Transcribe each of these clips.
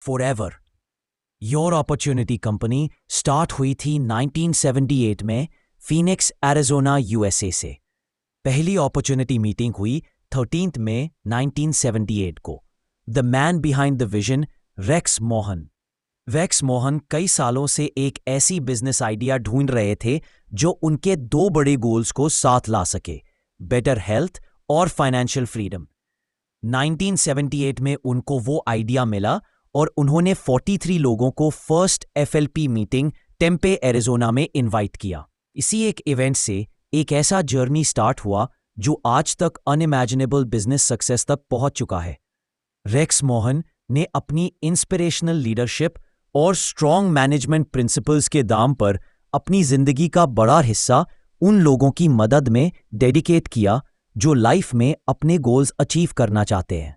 Forever your opportunity company start हुई थी 1978 में फीनिक्स, एरिज़ोना, यूएसए से। पहली अपॉर्चुनिटी मीटिंग हुई 13 मई 1978 को। The man behind the vision, Rex Mohan. Rex Mohan कई सालों से एक ऐसी बिजनेस आइडिया ढूंढ रहे थे जो उनके दो बड़े गोल्स को साथ ला सके, बेटर हेल्थ और फाइनेंशियल फ्रीडम। 1978 में उनको वो आइडिया मिला और उन्होंने 43 लोगों को first FLP meeting Tempe, Arizona में इनवाइट किया। इसी एक इवेंट से एक ऐसा जर्नी स्टार्ट हुआ जो आज तक अनइमेजिनेबल बिजनेस सक्सेस तक पहुंच चुका है। रेक्स मोहन ने अपनी इंस्पिरेशनल लीडरशिप और स्ट्रॉन्ग मैनेजमेंट प्रिंसिपल्स के दाम पर अपनी जिंदगी का बड़ा हिस्सा उन लोगों की मदद में डेडिकेट किया जो लाइफ में अपने गोल्स अचीव करना चाहते हैं।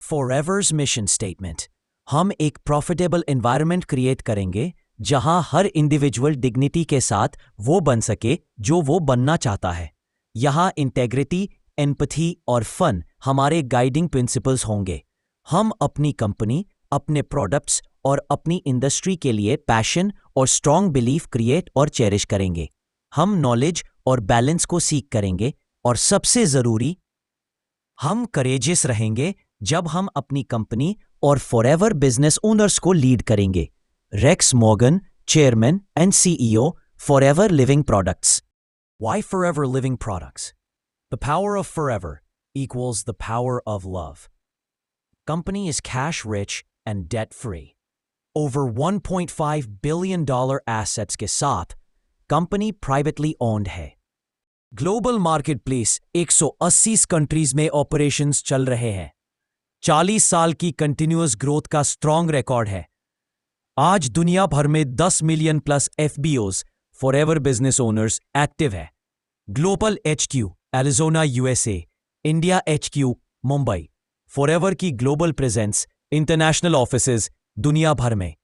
फॉरएवर्स मिशन स्टेटमेंट: हम एक प्रॉफिटेबल एनवायरनमेंट क्रिएट करेंगे जहां हर इंडिविजुअल डिग्निटी के साथ वो बन सके जो वो बनना चाहता है। यहां इंटेग्रिटी, एम्पैथी और फन हमारे गाइडिंग प्रिंसिपल्स होंगे। हम अपनी कंपनी, अपने प्रोडक्ट्स और अपनी इंडस्ट्री के लिए पैशन और स्ट्रॉन्ग बिलीफ क्रिएट और चेरिश करेंगे। हम नॉलेज और बैलेंस को सीख करेंगे और सबसे जरूरी, हम करेजियस रहेंगे जब हम अपनी कंपनी और फॉरएवर बिजनेस ओनर्स को लीड करेंगे। रेक्स मोगन, chairman and CEO, Forever Living Products. Why forever living products? The power of forever equals the power of love. Company is cash rich and debt free. Over $1.5 billion assets के साथ company privately owned है। Global marketplace 180 countries में operations चल रहे हैं। 40 साल की continuous growth का स्ट्रॉन्ग रिकॉर्ड है। आज दुनिया भर में 10 million plus FBOs, Forever business owners, active है। Global HQ, Arizona, USA, India HQ, Mumbai. Forever की ग्लोबल प्रेजेंस, इंटरनेशनल ऑफिसेज दुनिया भर में।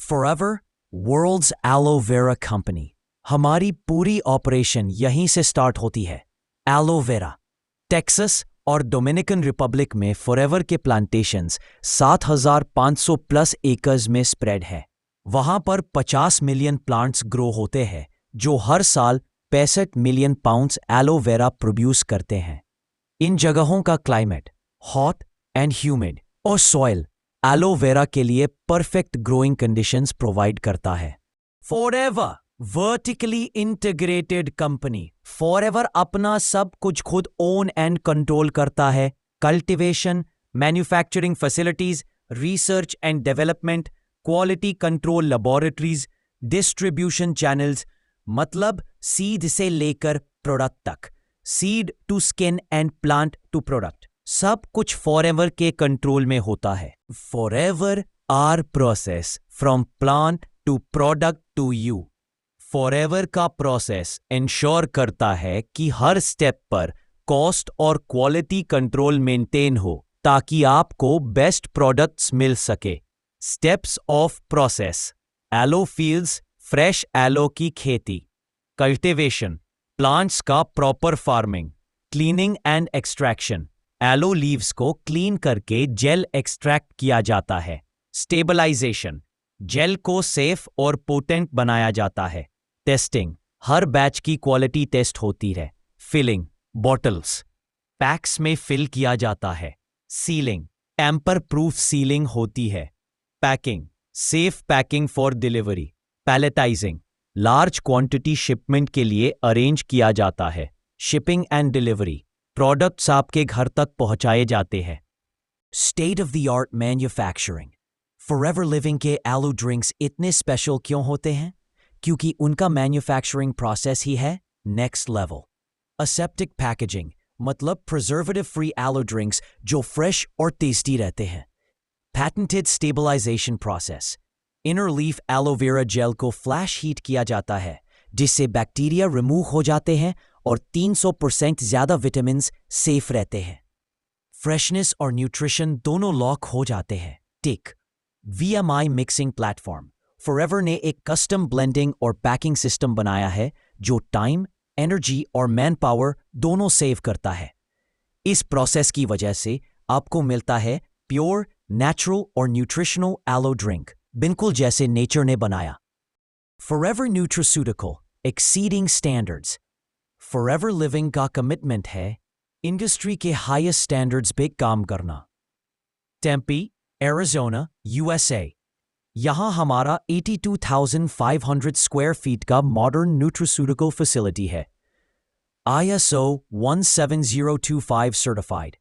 Forever, world's aloe vera company. हमारी पूरी ऑपरेशन यहीं से स्टार्ट होती है। एलोवेरा, टेक्सास और डोमिनिकन रिपब्लिक में फॉरएवर के प्लांटेशंस 7,500 प्लस एकर्स में स्प्रेड है। वहां पर 50 मिलियन प्लांट्स ग्रो होते हैं जो हर साल 65 मिलियन पाउंड्स एलोवेरा प्रोड्यूस करते हैं। इन जगहों का क्लाइमेट हॉट एंड ह्यूमिड और सॉइल एलोवेरा के लिए परफेक्ट ग्रोइंग कंडीशंस प्रोवाइड करता है। Forever vertically integrated company. Forever अपना सब कुछ खुद ओन एंड कंट्रोल करता है। Cultivation, manufacturing facilities, research and development, quality control laboratories, distribution channels, मतलब सीड से लेकर प्रोडक्ट तक, seed to skin and plant to product, सब कुछ फॉरएवर के कंट्रोल में होता है। Forever our process from plant to product to you. Forever का प्रोसेस इंश्योर करता है कि हर स्टेप पर कॉस्ट और क्वालिटी कंट्रोल मेंटेन हो ताकि आपको बेस्ट प्रोडक्ट्स मिल सके। Steps of process: aloe fields, fresh aloe की खेती। कल्टीवेशन, प्लांट्स का proper farming. Cleaning and extraction, aloe leaves को क्लीन करके जेल एक्सट्रैक्ट किया जाता है। स्टेबलाइजेशन, जेल को सेफ और पोटेंट बनाया जाता है। टेस्टिंग, हर बैच की क्वालिटी टेस्ट होती है। फिलिंग, बॉटल्स पैक्स में फिल किया जाता है। सीलिंग, टेम्पर प्रूफ सीलिंग होती है। Packing, safe packing for delivery. Palletising, large quantity shipment के लिए अरेंज किया जाता है। शिपिंग एंड डिलीवरी, प्रोडक्ट्स आपके घर तक पहुंचाए जाते हैं। State of the art manufacturing. Forever Living के एलो ड्रिंक्स इतने स्पेशल क्यों होते हैं? क्योंकि उनका मैन्युफैक्चरिंग प्रोसेस ही है नेक्स्ट लेवल। असेप्टिक पैकेजिंग, मतलब प्रिजर्वेटिव फ्री एलो ड्रिंक्स जो फ्रेश और टेस्टी रहते हैं। Patented stabilisation process, inner leaf aloe vera gel को फ्लैश हीट किया जाता है जिससे बैक्टीरिया रिमूव हो जाते हैं और 300% ज्यादा विटामिन सेफ रहते हैं। फ्रेशनेस और न्यूट्रिशन दोनों लॉक हो जाते हैं। टिक VMI मिक्सिंग प्लेटफॉर्म। फॉरएवर ने एक कस्टम ब्लेंडिंग और पैकिंग सिस्टम बनाया है जो टाइम, एनर्जी और मैन पावर दोनों सेव करता है। इस प्रोसेस की वजह से आपको मिलता है प्योर नेचुरल और न्यूट्रिशनल एलो ड्रिंक, बिल्कुल जैसे नेचर ने बनाया। Forever nutraceutical, exceeding standards. Forever living का कमिटमेंट है इंडस्ट्री के हाईएस्ट स्टैंडर्ड्स पे काम करना। टेम्पी, एरिज़ोना, यूएसए। यहाँ हमारा 82,500 स्क्वायर फीट का मॉडर्न न्यूट्रास्यूटिकल फैसिलिटी है, ISO 17025 सर्टिफाइड।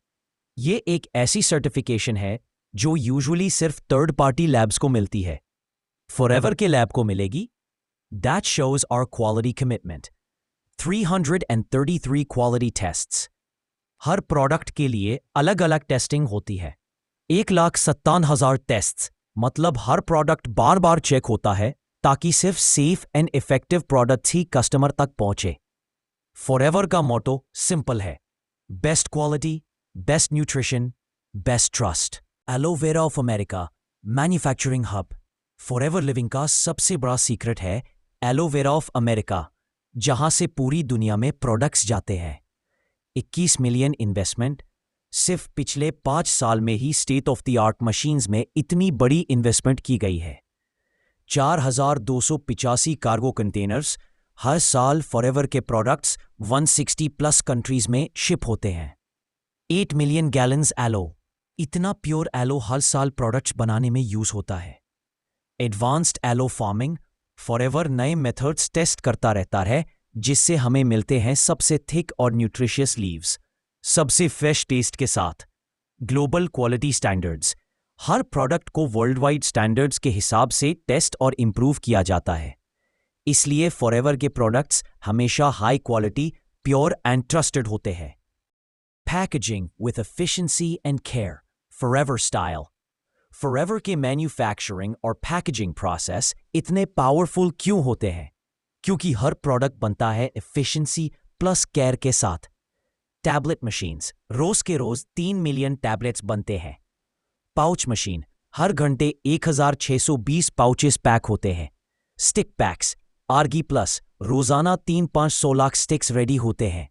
ये एक ऐसी सर्टिफिकेशन है जो यूजुअली सिर्फ थर्ड पार्टी लैब्स को मिलती है, फॉरएवर के लैब को मिलेगी। That shows our quality commitment. 333 quality tests. Her product के लिए अलग अलग टेस्टिंग होती है। 1,57,000 टेस्ट्स, मतलब हर प्रोडक्ट बार बार चेक होता है ताकि सिर्फ safe and effective products he customer तक पहुंचे। फॉरएवर का मोटो सिंपल है, best quality, best nutrition, best trust. Aloe vera of America, manufacturing hub. Forever living का सबसे बड़ा सीक्रेट है एलोवेरा ऑफ अमेरिका, जहां से पूरी दुनिया में प्रोडक्ट्स जाते हैं। 21 मिलियन इन्वेस्टमेंट, सिर्फ पिछले 5 साल में ही state of the art machines में इतनी बड़ी इन्वेस्टमेंट की गई है। 4,285 कार्गो कंटेनर्स, हर साल फॉरएवर के प्रोडक्ट्स 160 प्लस कंट्रीज में शिप होते हैं। 8 मिलियन गैलन्स एलो, इतना प्योर एलो हर साल प्रोडक्ट्स बनाने में यूज होता है। एडवांस्ड एलो फार्मिंग, फॉरएवर नए मेथड्स टेस्ट करता रहता है जिससे हमें मिलते हैं सबसे थिक और न्यूट्रिशियस लीव्स, सबसे फ्रेश टेस्ट के साथ। ग्लोबल क्वालिटी स्टैंडर्ड्स, हर प्रोडक्ट को वर्ल्ड वाइड स्टैंडर्ड्स के हिसाब से टेस्ट और इंप्रूव किया जाता है, इसलिए फॉरएवर के प्रोडक्ट्स हमेशा high quality, pure and trusted होते हैं। Packaging with efficiency and care, forever style. Forever के मैन्युफैक्चरिंग और पैकेजिंग प्रोसेस इतने पावरफुल क्यों होते हैं? क्योंकि हर प्रोडक्ट बनता है एफिशिएंसी प्लस केयर के साथ। टैबलेट मशीन्स, रोज के रोज 3 मिलियन टैबलेट्स बनते हैं। पाउच मशीन, हर घंटे 1,620 पाउचेस पैक होते हैं। स्टिक पैक्स, आरगी प्लस, रोजाना 3-5 लाख स्टिक्स रेडी होते हैं।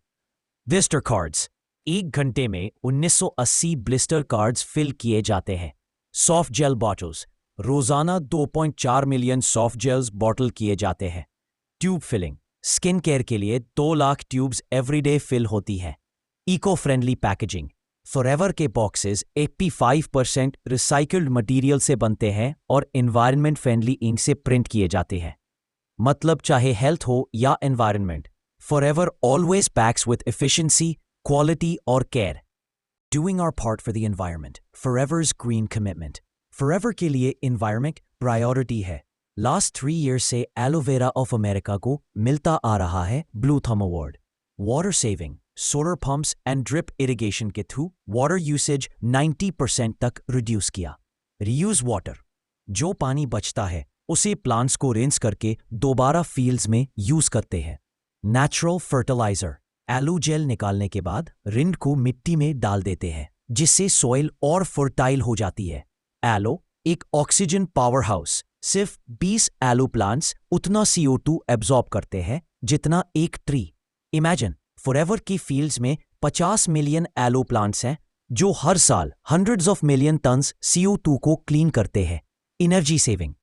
विजिटर कार्ड्स, एक घंटे में 1980 ब्लिस्टर कार्ड्स फिल किए जाते हैं। सॉफ्ट जेल बॉटल्स, रोजाना 2.4 मिलियन सॉफ्ट जेल्स बॉटल किए जाते हैं। ट्यूब फिलिंग, स्किन केयर के लिए 2 लाख ट्यूब्स एवरीडे फिल होती है। इको फ्रेंडली पैकेजिंग, फॉरएवर के बॉक्सेस 85% रिसाइकल्ड मटेरियल से बनते हैं और एनवायरनमेंट फ्रेंडली इंक से प्रिंट किए जाते हैं। मतलब चाहे हेल्थ हो या environment, forever always PACS with efficiency, quality और care. Doing our part for the environment, Forever's green commitment. Forever के लिए environment priority है। Last 3 years से एलोवेरा ऑफ अमेरिका को मिलता आ रहा है blue thumb award. Water saving, solar pumps and drip irrigation के थ्रू वाटर यूसेज 90% तक रिड्यूस किया। रीयूज वाटर, जो पानी बचता है उसे प्लांट्स को रिंस करके दोबारा फील्ड्स में यूज करते हैं। नेचुरल फर्टिलाइजर, एलो जेल निकालने के बाद रिंड को मिट्टी में डाल देते हैं जिससे सॉइल और फर्टाइल हो जाती है। एलो एक ऑक्सीजन पावर हाउस, सिर्फ 20 एलो प्लांट्स उतना CO2 एब्जॉर्ब करते हैं जितना एक ट्री। इमेजिन, फॉरएवर की फील्ड्स में 50 मिलियन एलो प्लांट्स हैं जो हर साल hundreds of million turns CO2 को क्लीन करते हैं। एनर्जी सेविंग,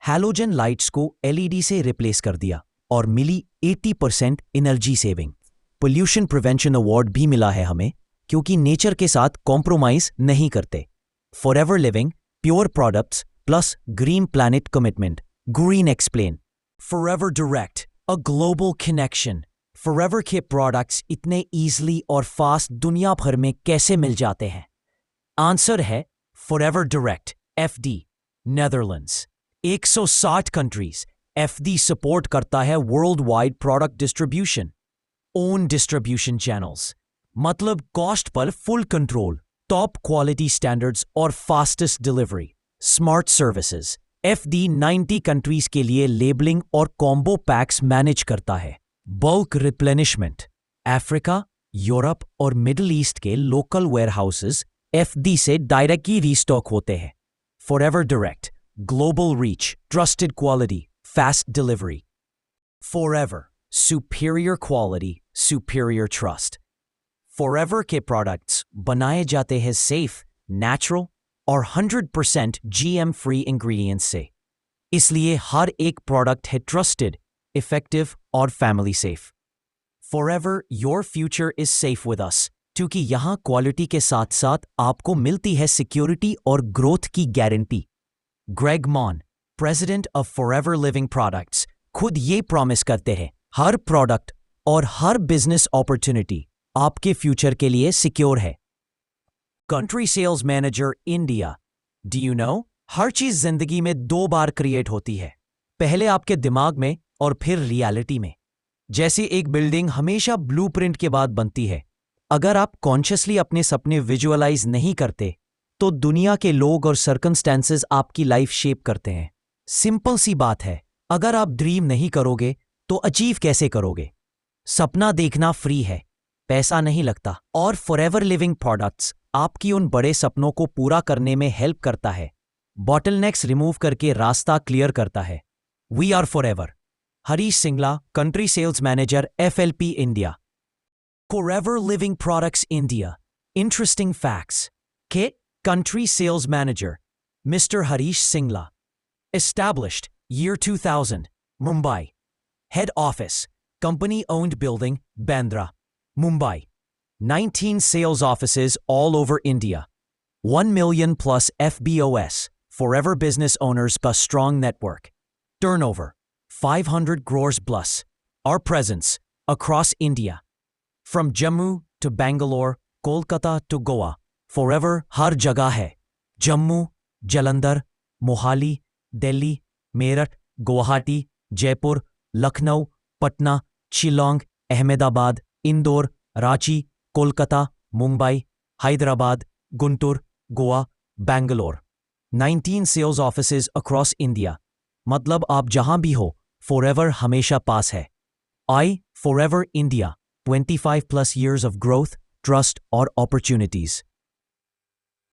हैलोजन लाइट्स को LED से रिप्लेस कर दिया और मिली 80% energy saving. Pollution prevention award भी मिला है हमें क्योंकि नेचर के साथ कॉम्प्रोमाइज नहीं करते। Forever Living, pure products plus green planet commitment. Green explain, Forever Direct, a global connection. Forever के प्रोडक्ट्स इतने इजीली और फास्ट दुनिया भर में कैसे मिल जाते हैं? आंसर है Forever Direct, FD, Netherlands. 160 countries. FD support करता है world wide product distribution. Own distribution channels, मतलब कॉस्ट पर full control, top quality standards और fastest delivery. Smart services, FD 90 countries के लिए लेबलिंग और कॉम्बो पैक्स मैनेज करता है। बल्क रिप्लेनिशमेंट, अफ्रीका, यूरोप और मिडिल ईस्ट के लोकल वेयरहाउसेस FD से डायरेक्टली रीस्टॉक होते हैं। Forever direct, global reach, trusted quality, fast delivery. Forever, superior quality, superior trust. Forever के products बनाए जाते हैं safe, natural, और 100% GM फ्री इंग्रेडिएंट्स से। इसलिए हर एक प्रोडक्ट है ट्रस्टेड, इफेक्टिव और family safe. Forever your future is safe with us, क्योंकि यहां क्वालिटी के साथ साथ आपको मिलती है सिक्योरिटी और ग्रोथ की guarantee. Greg Maughan, president of Forever Living Products, खुद ये प्रॉमिस करते हैं हर प्रोडक्ट और हर बिजनेस अपॉर्चुनिटी आपके फ्यूचर के लिए सिक्योर है। Country sales manager India. Do you know, हर चीज जिंदगी में 2 बार क्रिएट होती है, पहले आपके दिमाग में और फिर रियलिटी में। जैसे एक बिल्डिंग हमेशा ब्लूप्रिंट के बाद बनती है, अगर आप कॉन्शियसली अपने सपने विजुअलाइज नहीं करते तो दुनिया के लोग और सर्कमस्टेंसेस आपकी लाइफ शेप करते हैं। सिंपल सी बात है, अगर आप ड्रीम नहीं करोगे तो अचीव कैसे करोगे? सपना देखना फ्री है, पैसा नहीं लगता, और फॉरएवर लिविंग प्रोडक्ट्स आपकी उन बड़े सपनों को पूरा करने में हेल्प करता है, बॉटलनेक्स रिमूव करके रास्ता क्लियर करता है। We are Forever. Harish Singla, country sales manager, FLP India. Forever Living Products India. Interesting facts. Kit, Country Sales Manager, Mr. Harish Singla. Established year 2000, Mumbai. Head Office, Company-owned building, Bandra, Mumbai. 19 sales offices all over India. 1 million plus FBOS, Forever Business Owners का strong network. Turnover, 500 crores plus. Our presence across India. From Jammu to Bangalore, Kolkata to Goa, Forever हर जगह है। Jammu, Jalandhar, Mohali, Delhi, Meerut, Guwahati, Jaipur, Lucknow, Patna, Shillong, Ahmedabad, Indore, Ranchi, Kolkata, Mumbai, Hyderabad, Guntur, Goa, Bangalore. 19 sales offices across India. मतलब आप जहां भी हो, Forever हमेशा पास है। I Forever India, 25 plus years of growth, trust और opportunities.